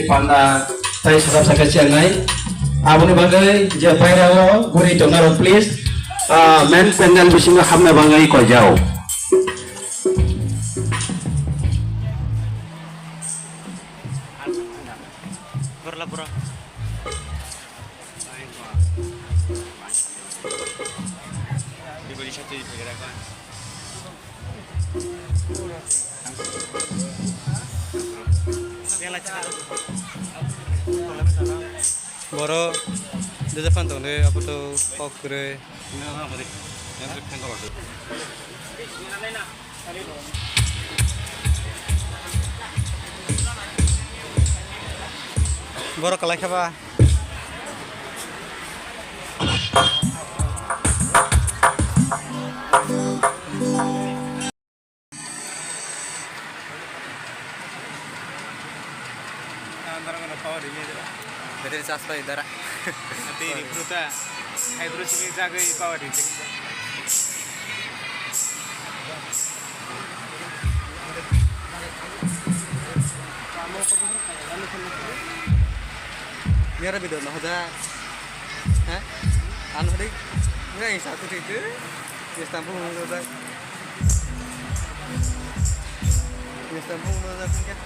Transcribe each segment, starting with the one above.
Panda tay sedap sakit ciangai. Abang bagai je pairawo guri tonaro please. Men panel bisinga hamna bangai ko jauh. Boro, dia depan tuh nih apa tuh kok kere? Boro kalai apa? Dari sastra idara. Nanti recruta, terus ini jaga power itu. Biar lebih dulu aja. Hah? Anu deh. Enggak yang satu itu. Di tampung udah. Di tampung udah kan.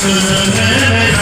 Soon